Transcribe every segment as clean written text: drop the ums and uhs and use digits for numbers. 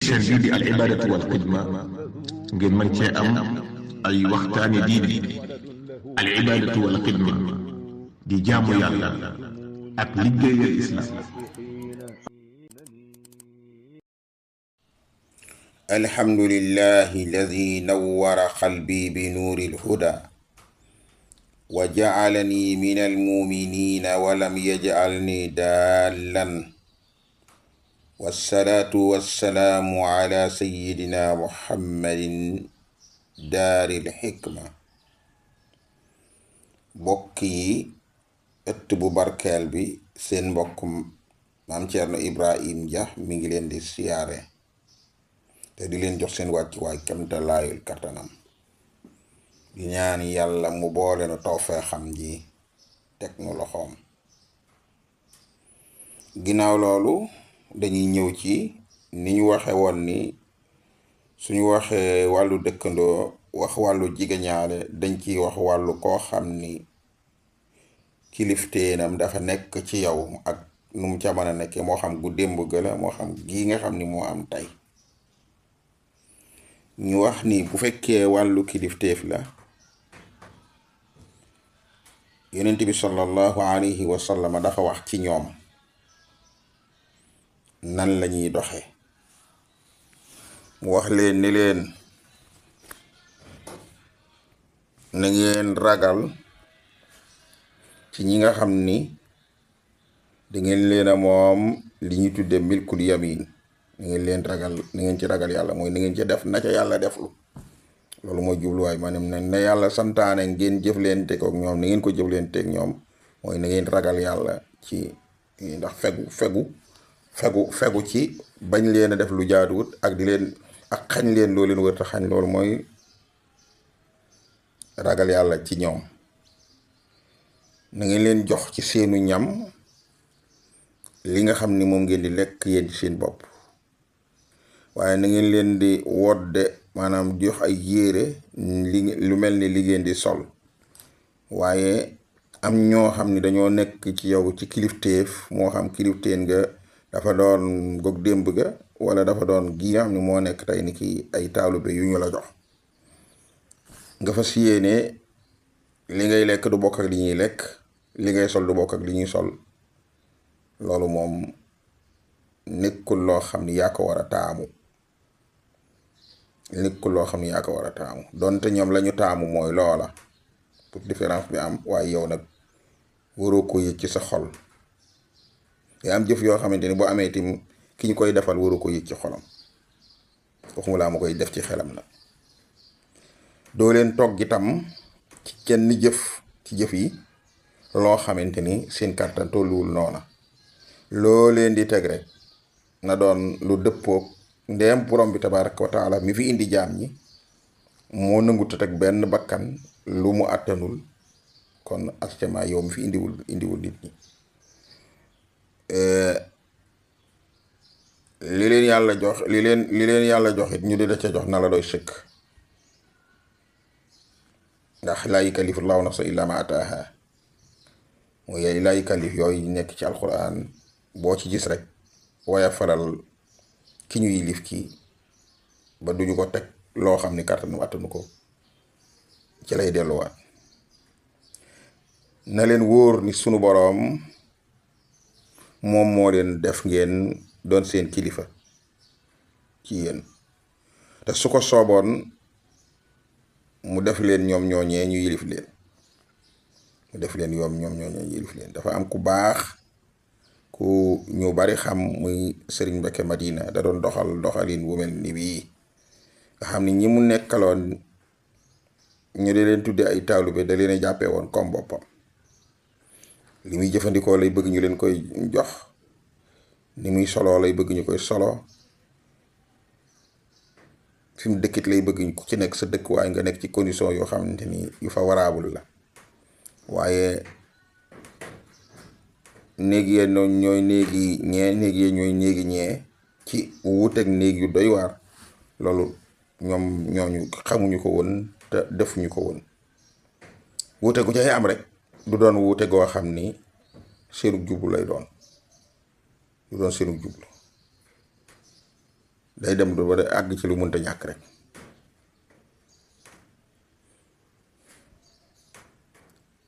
chaîne bii di al ibadatu wal xidma ngeen mën cee am ay waxtaani diine al ibadatu wal xidma di jaamu yàlla ak liggéeyal islam. alhamdulillahi alladi nawwara qalbi bi nuuril huda wa ja'alani minal mu'minina wa lam yaj'alni daallan. wassalaatu wassalaamu ala sayyidina muhammadin daaril xikma. mbokk yi ëtt bu barkeel bi seen mbokk maam Thierno Ibrahim Dia mi ngi leen di siyaare te di leen jox seen wàccuwaay kemtalaayul kattanam, di ñaan yàlla mu boole nu tawfeexam ji teg nu loxoom. ginnaaw loolu dañuy ñëw ci ni ñu waxe woon ni suñu waxee wàllu dëkkandoo wax wàllu jigeñaale dañ ciy wax wàllu koo xam ni kilifteenam dafa nekk ci yow ak nu mu ca mën a nekkee, moo xam gu démb ga la moo xam gii nga xam ni moo am tey. ñu wax ni bu fekkee wàllu kilifteef la, yonent bi sallallahu alayhi wa sallam dafa wax ci ñoom nan lañuy doxe. mu wax leen ni leen na ngeen ragal ci ñi nga xam ni dangeen leen a moom li ñu tudde milkul yamin. na ngeen leen ragal, na ngeen ci ragal yàlla, mooy na ngeen ci def na ca yàlla deflu. loolu mooy jubluwaay maanaam na yàlla santaane ngeen jëflante ak ñoom na ngeen ko jëflante ak ñoom, mooy na ngeen ragal yàlla ci ndax fegu ci bañ leen a def lu jaaduwut ak di leen ak xañ leen loo leen wërta xañ. loolu mooy ragal yàlla ci ñoom. na ngeen leen jox ci seenu ñam li nga xam ni moom ngeen di lekk yéen ci seen bopp, waaye na ngeen leen di wodde, maanaam jox ay yére lu mel ni li ngeen di sol. waaye am ñoo xam ni dañoo nekk ci yow ci kilifteef, moo xam kilifteen nga dafa doon gog démb ga wala dafa doon gi nga xam ni moo nekk tey ni ki ay taalube yu ñu la jox, nga fas yéene li ngay lekk du bokk ak li ñuy lekk, li ngay sol du bokk ak li ñuy sol. loolu moom nekkul loo xam ni yaa ko war a taamu, nekkul loo xam ni yaa ko war a taamu, donte ñoom la ñu taamu mooy loola pour différence bi am, waaye yow nag waroo ko yëg ci sa xol. yaa am jëf yoo xamante ni boo amee tim ki ñu koy defal waroo ko yëg ci xolam, waxuma laa ma koy def ci xelam nag. doo leen togg itam ci kenn jëf ci jëf yi loo xamante ni seen kàttan tolluwul noona. loo leen di teg rek na doon lu dëppoog ndeem borom bi tabaraka wa taala mi fi indi jaam ñi moo nangut teg benn bakkan lu mu àttanul, kon actuellement yow mi fi indiwul nit ñi. li leen yàlla jox it ñu di la ca jox na la doy sëkk, ndax laa yukallifu llaahu nafsan illaa maa ataahaa. mooy laa yukallif yooyu nekk ci alquran boo ci gis rek waaye faral ki ñu yilif kii ba duñu ko teg loo xam ni kàttanu attanu ko, ci lay delluwaat. na leen wóor ni sunu boroom moom moo leen def ngeen doon seen kilifa ci yéen, te su ko sooboon mu def leen ñoom ñooñee ñu yilif leen, dafa am ku baax ku ñu bari xam muy Serigne Mbacké Madina, da doon doxalin wu mel ni bii nga xam ni ñi mu nekkaloon ñu di leen tudde ay taalube da leen a jàppee woon comme boppam. li muy jëfandikoo lay bëgg ñu leen koy jox, ni muy soloo lay bëgg ñu koy solo, fi mu dëkkit lay bëgg ku ci nekk sa dëkk waaye nga nekk ci condition yoo xamante ni yu favorable la. waaye néeg yee ñooy néegi ñee ci wuuteeg néeg yu doy waar. loolu ñooñu xamuñu ko woon te defuñu ko woon. wuute gu cay am rek du doon wuute goo xam ni seenug jublu lay doon, du doon seenug jublu. day dem ba day àgg ci lu mënta ñàkk rek.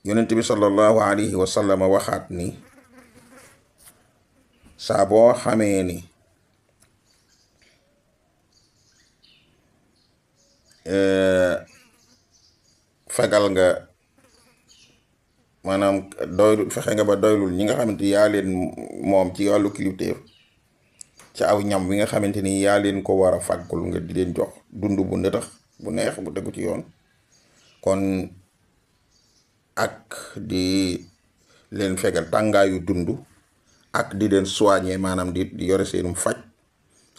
yonent bi sallallahu alayhi wa sallam waxaat ni saa boo xamee ni fegal nga maanaam doylu fexe nga ba doylul ñi nga xamante ni yaa leen moom ci wàllu kilifteef ci aw ñam wi nga xamante ni yaa leen ko war a fàggul nga di leen jox dund bu ndëtax bu neex bu tegu ci yoon, kon ak di leen fegal tàngaayu dund ak di leen soigner maanaam di yore seenum faj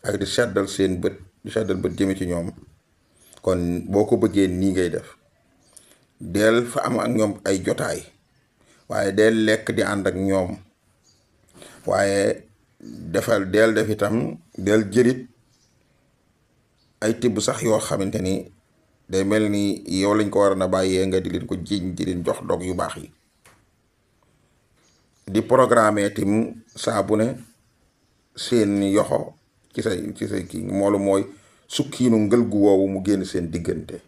ak di seddal seen bët di seddal bët jëme ci ñoom. kon boo ko bëggee nii ngay def, del fa am ak ñoom ay jotaay, waaye del lekk di ànd ak ñoom, waaye del def itam del jëlit ay tibb sax yoo xamante ni day mel ni yow lañ ko war na bàyyee nga di leen ko jiiñ di leen jox dog yu baax yi. di programme tim saa bu ne seen yoxo ci say kii moolu mooy sukkiinu ngël gu woowu mu génn seen diggante.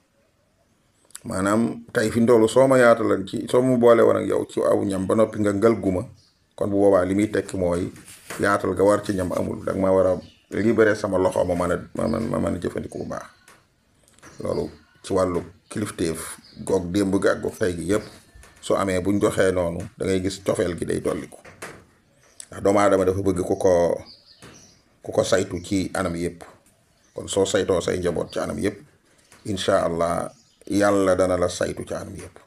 maanaam tey fi ndoolu soo ma yaatalan ci soo mu boole woon ak yow ci aw ñam ba noppi nga ngël gu ma, kon bu boobaa li muy tekki mooy yaatal ga war ci ñam amul, danga ma war a libéré sama loxo ma mën a jëfandiku bu baax. loolu ci wàllu kilifteef goog démb gi ak goog tey gi yëpp su amee buñ doxee noonu da ngay gis cofeel gi day dolliku, ndax doomu aadama dafa bëgg ku ko saytu ci anam yëpp. kon soo saytoo say njaboot ci anam yëpp, incha allah yàlla dana la saytu ci anam yëpp.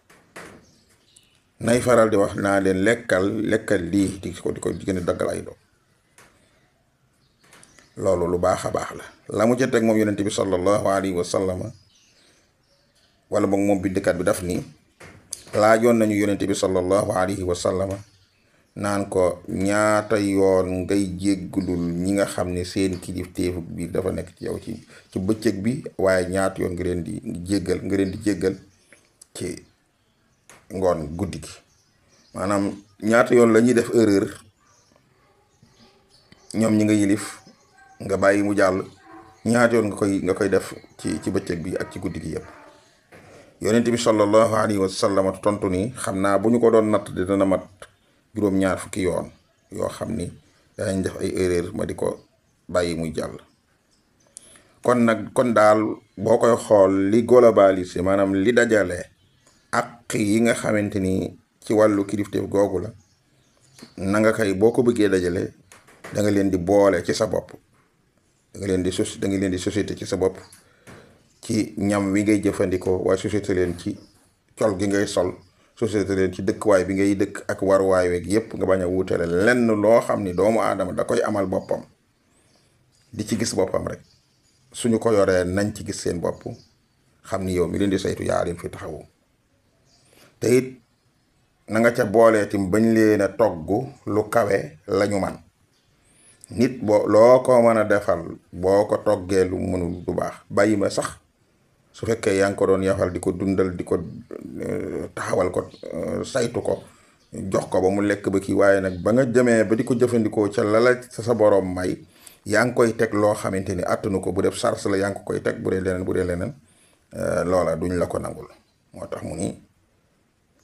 nay faral di wax naa leen lekkal lii di ko gën a daggal ay doom. loolu lu baax a baax la mu ca teg moom yonent bi sallallahu alayhi wa sallam, wala boog moom bindkat bi daf ni laajoon nañu yonent bi sallallahu alayhi wa sallam naan ko ñaata yoon ngay jéggulul ñi nga xam ne seen kilifteef bi dafa nekk ci yow ci bëccëg bi, waaye ñaata yoon nga leen di jéggal ci ngoon guddi gi. maanaam ñaata yoon la ñuy def erreur ñoom ñi nga yilif nga bàyyi mu jàll, ñaata yoon nga koy def ci bëccëg bi ak ci guddi gi yëpp. yonent bi sallallahu alayhi wa sallam tontu ni xam naa bu ñu ko doon natt dina mat juróom-ñaar fukki yoon yoo xam ni danañ def ay erreur ma di ko bàyyi muy jàll. kon daal boo koy xool li globalisé maanaam li dajale ak yi nga xamante ni ci wàllu kilifteef googu la, na nga koy boo ko bëggee dajale da nga leen di boole ci sa bopp, da nga leen di société ci sa bopp ci ñam wi ngay jëfandikoo, waaye société leen ci col gi ngay sol, société leen ci dëkkuwaay bi ngay dëkk ak waruwaay weeg yépp nga bañ a wuutale lenn loo xam ni doomu aadama da koy amal boppam di ci gis boppam rek. suñu ko yoree nañ ci gis seen bopp, xam ni yow mi leen di saytu yaa leen fi taxawu. te it na nga ca boolee tim bañ leen a togg lu kawe lañu man. nit loo ko mën a defal boo ko toggee lu mënul du baax. bàyyi ma sax su fekkee yaa ngi ko doon yafal di ko dundal di ko taxawal ko saytu ko jox ko ba mu lekk ba kii, waaye nag ba nga jëmee ba di ko jëfandikoo ca lala sa borom may yaa ngi koy teg loo xamante ni attanu ko. bu def sars la yaa ngi ko koy teg, bu dee leneen loola duñ la ko nangul. moo tax mu ni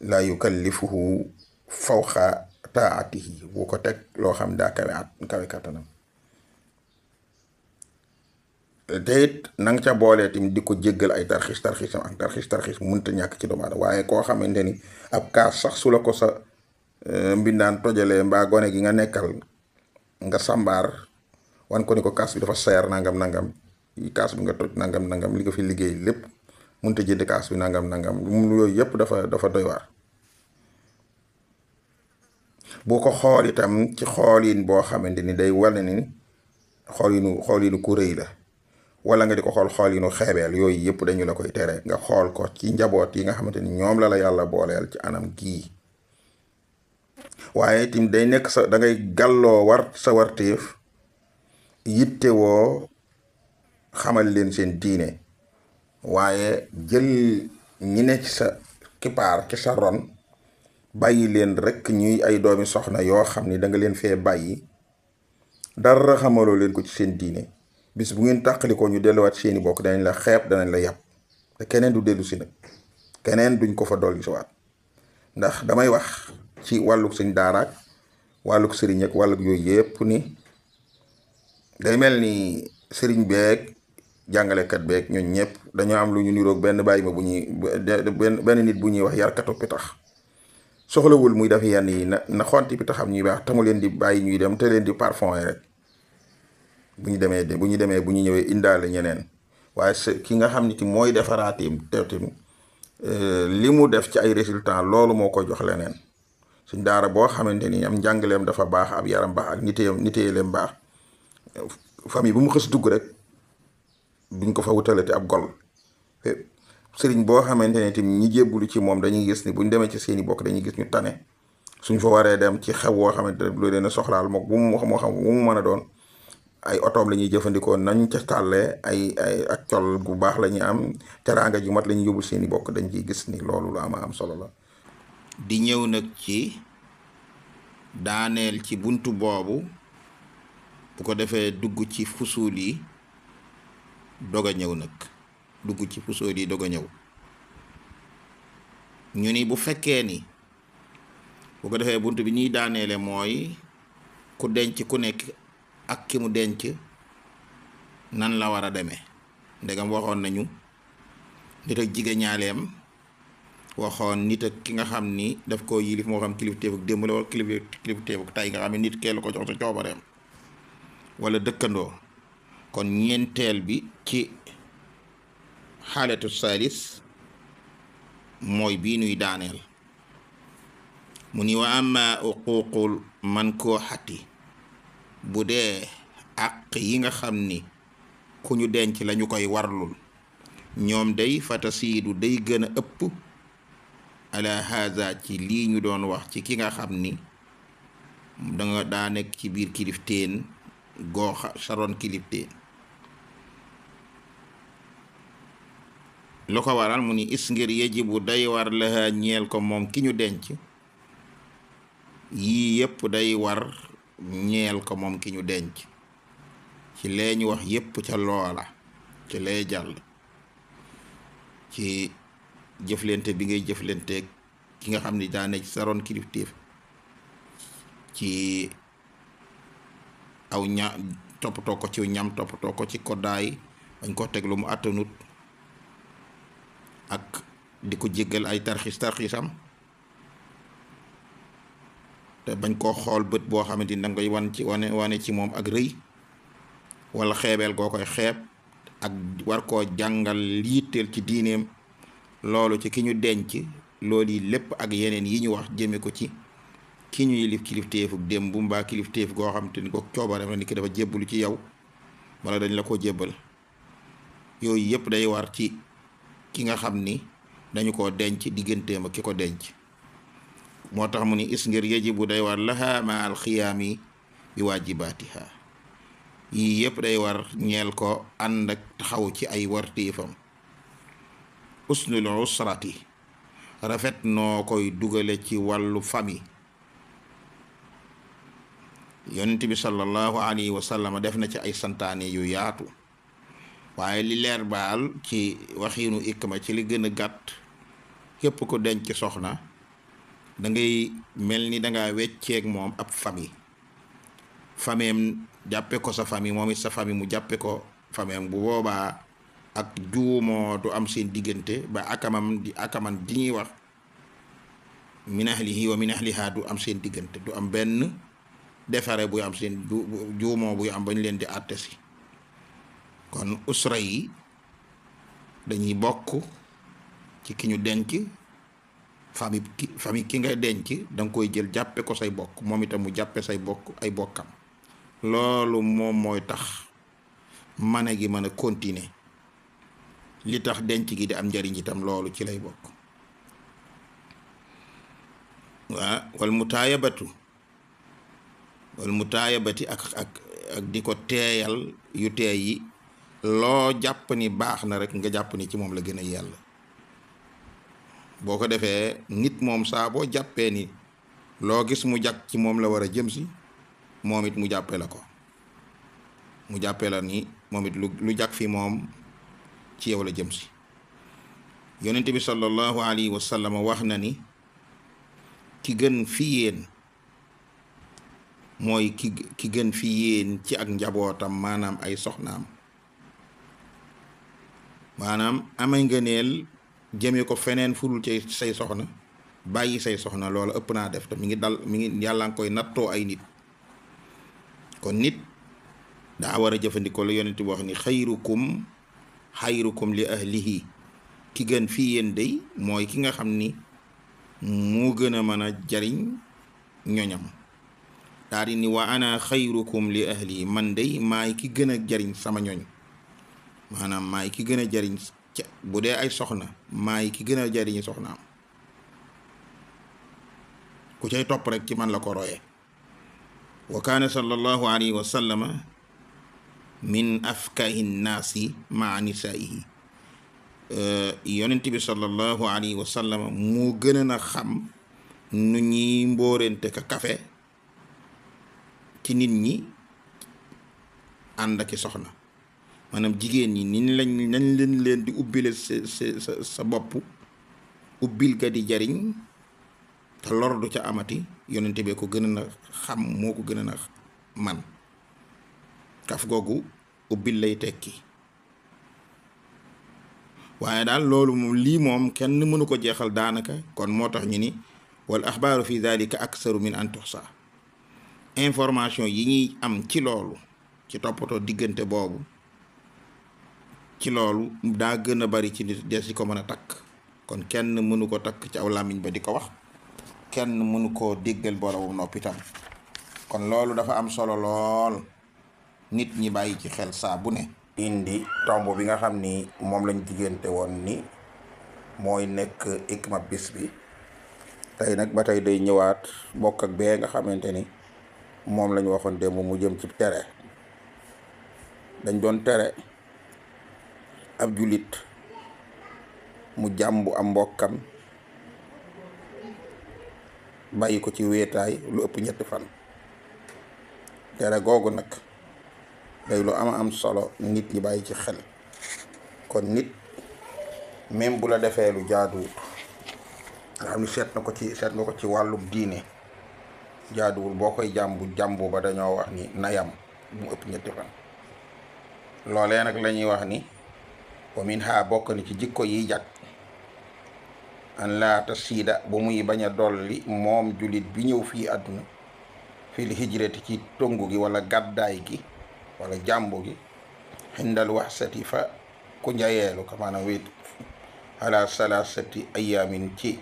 laa yukallifuhu fawqa taatihi, bu ko teg loo xam daa kawe kattanam. te it na nga ca boolee tamit di ko jéggal ay tarxiisam ak tarxiis mënta ñàkk ci doomu aadama. waaye koo xamante ni ab kaas sax su la ko sa mbindaan tojalee mbaa gone gi nga nekkal nga sambaar wan ko ni ko kaas bi dafa seer nangam kaas bi nga toj nangam li nga fi liggéey lépp mënta jënd kaas bi nangam yooyu yëpp dafa doy waar. boo ko xool itam ci xoolin boo xamante ni day wane ni xoolinu ku rëy la, wala nga di ko xoolinu xeebeel, yooyu yëpp dañu la koy tere. nga xool ko ci njaboot yi nga xamante ni ñoom la yàlla booleel ci anam gii. waaye itam day nekk da ngay gàlloo sa warteef yittewoo xamal leen seen diine, waaye jël ñi ne ci sa kippaar ci sa ron bàyyi leen rek ñuy ay doomi soxna yoo xam ni da nga leen fee bàyyi dara xamaloo leen ko ci seen diine, bis bu ngeen tàqalikoo ñu delluwaat seeni bokk danañ la xeeb danañ la yàpp te keneen du dellu si nag keneen duñ ko fa dolli si waat ndax damay wax ci wàllug sëñ daaraak wàllug sëriñ ak wàllug yooyu yëpp ni day mel ni sëriñ beeg jàngalekat beeg ñun ñëpp dañoo am lu ñu niroog benn bàyyi ma bu ñuy benn nit bu ñuy wax yarkatu pitax soxlawul muy def yenn yi na xonti pitaxam ñuy baax te mu leen di bàyyi ñuy dem te leen di parfum rek bu ñu ñëwee indaale ñeneen waaye ki nga xam ni ti mooy defaraatim teetim li mu def ci ay résultats loolu moo ko jox leneen suñ daara boo xamante ni am njàngaleem dafa baax ab yaram baax ak niteeleem baax famille bu mu xës dugg rek duñ ko fa wutalati ab gol sëriñ boo xamante ne tamit ñi jébbulu ci moom dañuy gis ni buñ demee ci seeni bokk dañuy gis ñu tane suñ fa waree dem ci xew woo xamante ne lu leen a soxlaal moom moo xam bu mu mën a doon ay otoom la ñuy jëfandikoo nañ ca tàllee ay ak col gu baax la ñuy am teraanga ju mat la ñuy yóbbu seeni bokk dañ ciy gis ni loolu lu am solo la. di ñëw nag ci daaneel ci buntu boobu bu ko defee dugg ci fusuul yi dog a ñëw nag dugg ci fusuul yi dog a ñëw ñu ni bu fekkee ni bu ko defee buntu bi ñuy daaneele mooy ku denc ku nekk ak ki mu denc nan la war a demee ndegam waxoon nañu nit ak jigéen ñaaleem waxoon nit ak ki nga xam ni daf koo yilif moo xam kilifteef ak démb la wala kilifteef ak tay nga xam ne nit kee la ko jox sa coobareem wala dëkkandoo kon ñeenteel bi ci xaalatu salis mooy bii nuy daaneel mu ni wa amma uquuqul man koo xati bu dee àq yi nga xam ni ku ñu denc lañu koy warlul ñoom day fatasiidu day gën a ëpp ala haza ci lii ñu doon wax ci ki nga xam ni danga daa nekk ci biir kilifteen goo saroon kilifteen lu ko waral mu ni is ngir yajibu day war laha ñeel ko moom ki ñu denc yii yépp day war ñeel ko moom ki ñu denc ci lee ñu wax yépp ca loola ci lee jàll ci jëflante bi ngay jëflanteeg ki nga xam ni daa ne ci saroon kilifteef ci aw toppatoo ko ci ñam toppatoo ko ci koddaay bañ ko teg lu mu àttanut ak di ko jéggal ay tarxiisam te bañ koo xool bët boo xamante ni danga koy wane ci moom ak rëy wala xeebeel goo koy xeeb ak war koo jàngal liiteel ci diineem loolu ci ki ñu denc loolu yi lépp ak yeneen yi ñu wax jëme ko ci ki ñu yilif kilifteefu démb bu mbaa kilifteef goo xam te ni ko coobareem la ni ki dafa jébbalu ci yow wala dañ la ko jébbal yooyu yëpp day war ci ki nga xam ni dañu ko denc digganteem ak ki ko denc moo tax mu ni is ngir yajibu day war laha ma alxiyaami bi waajibaatiha yii yëpp day war ñeel ko ànd ak taxaw ci ay wartiifam usnul usrati rafet noo koy dugale ci wàllu famille yonent bi sallallahu alayhi wa sallam def na ci ay santaane yu yaatu waaye li leer baal ci waxiinu ikma ci li gën a gàtt képp ko denc soxna da ngay mel ni danga wecceeg moom ab famille jàppe ko sa famille moom it sa famille mu jàppe ko famille bu boobaa ak juumoo du am seen diggante ba akaman di ñuy wax min ahlihi wa min ahliha du am seen diggante du am benn defare buy am seen juumoo buy am bañ leen di àtte si kon usra yi dañuy bokk ci ki ñu denc famille ki nga denc danga koy jël jàppe ko say bokk moom itam mu jàppe say bokk ay bokkam loolu moom mooy tax mane gi mën a continuer li tax denc gi di am njariñ itam loolu ci lay bokk waa wal mutaayabati ak di ko teeyal yu teey yi loo jàpp ni baax na rek nga jàpp ni ci moom la gën a yàlla boo ko defee nit moom saa boo jàppee ni loo gis mu jàkk ci moom la war a jëm si moom it mu jàppee la ko mu jàppee la ni moom it lu jag fi moom ci yow la jëm si. yonent bi sallallahu alayhi wa sallam wax na ni ki gën fi yéen mooy ki gën fi yéen ci ak njabootam, maanaam ay soxnaam, maanaam amay ngëneel jëme ko feneen furul ci say soxna, bàyyi say soxna loola ëpp naa def te mi ngi yàlla nga koy nattoo ay nit. kon nit daa war a jëfandikoo la yonent bi wax ni xayrukum li ahlihi, ki gën fii yéen day mooy ki nga xam ni moo gën a mën a jariñ ñoñam. daal di ni wa ana xayrukum li ahli, man day maay ki gën a jariñ sama ñoñ, maanaam maay ki gën a jariñ bu dee ay soxna maay ki gën a jariñ soxnaam. ku cay topp rek ci man la ko royee. wa kaana sallallahu alayhi wa sallama min afkahi nnaasi maa nisaihi, yonent bi sallallahu alayhi wa sallam moo gën a xam nu ñuy mbóorente ka kafe ci nit ñi ànd ak soxna, maanaam jigéen ñi nañ leen di ubbile sa bopp, ubbil ga di jariñ te lor du ca amati. yonent bi ko gën a xam, moo ko gën a man. kaf googu ubbil lay tekki. waaye daal loolu moom lii moom kenn mënu ko jeexal daanaka. kon moo tax ñu ni wal axbaaru fi dalika aksaru min an tuxsa, information yi ñuy am ci loolu, ci toppatoo diggante boobu, ci loolu daa gën a bari ci nit des di ko mën a takk. kon kenn mënu ko takk ci aw làmmiñ ba di ko wax, kenn mënu koo déggal boroom noppitam. kon loolu dafa am solo lool, nit ñi bàyyi ci xel saa bu ne. indi tomb bi nga xam ni moom lañ diggante woon ni mooy nekk hikma bis bi. tey nag ba tey day ñëwaat bokk ak bee nga xamante ni moom lañ waxoon démb mu jëm ci tere. dañ doon tere ab jullit mu jàmbu am mbokkam bàyyi ko ci wéetaay lu ëpp 7 fan. tere googu nag day lu am solo nit ñi bàyyi ci xel. kon nit même bu la defee lu jaaduwut nga xam ni seet nga ko ci wàllum diine jaaduwul, boo koy jàmbu ba dañoo wax ni nayam mu ëpp 7 fan. loolee nag la ñuy wax ni wa min ha bokk ni ci jikko yi jag an laa tasiida bu muy bañ a dolli moom jullit bi ñëw fii àdduna fil hijrati ci tongu gi wala gàddaay gi wala jàmbu gi xindal waxsati fa ku njayeelu ko maanaam wéet ala salasati ayaamin ci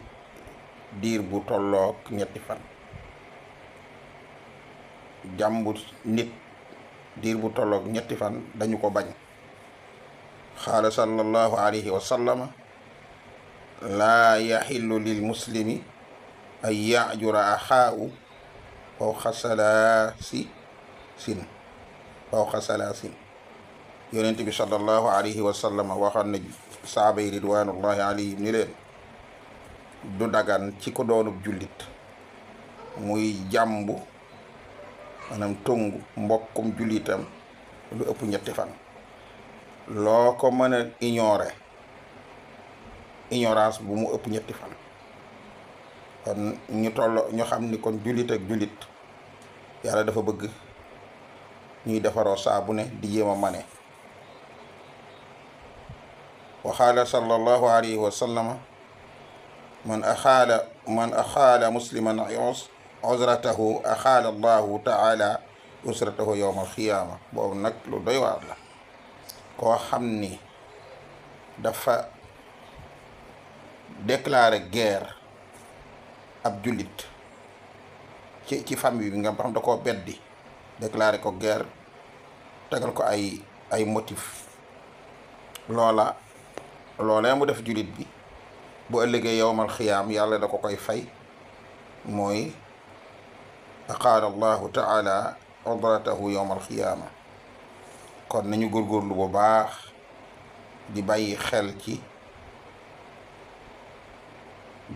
diir bu tolloog 7 fan. jàmbu nit diir bu tolloog 7 fan dañu ko bañ. xaala sallallahu alayhi wa sallama laa yaxillu lil muslimi an yajura axaahu fawqa salaasin. yonent bi sallallahu alayhi wa sallam waxoon na saaba yi ridwanullahi alayhim ni leen du dagan ci ko doonub jullit muy jàmbu maanaam tongu mbokkum jullitam lu ëpp 7 fan. loo ko mën a ignorance bu mu ëpp 7 fan. kon ñu xam ni kon jullit ak jullit yàlla dafa bëgg ñuy defaroo saa bu ne di jéem a mane. wa qaala sallallahu alayhi wa sallama man axaala musliman uzratahu axaala allahu taala usratahu yowma alxiyaama. boobu nag lu doy waar la. koo xam ni dafa déclaré guerre ab jullit ci famille bi nga xam da koo beddi, déclaré ko guerre, tegal ko ay motif. loolee mu def jullit bi bu ëllëgee yowmal xiyaam yàlla da ko koy fay, mooy aqaala allahu taala udratahu yowmal xiyaama. kon nañu góorgóorlu bu baax di bàyyi xel ci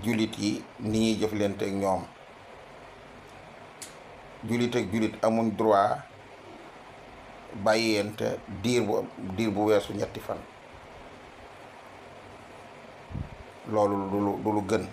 jullit yi ni ñuy jëflante ak ñoom. jullit ak jullit amuñ droit bàyyente diir bu weesu ñetti fan loolu du lu gën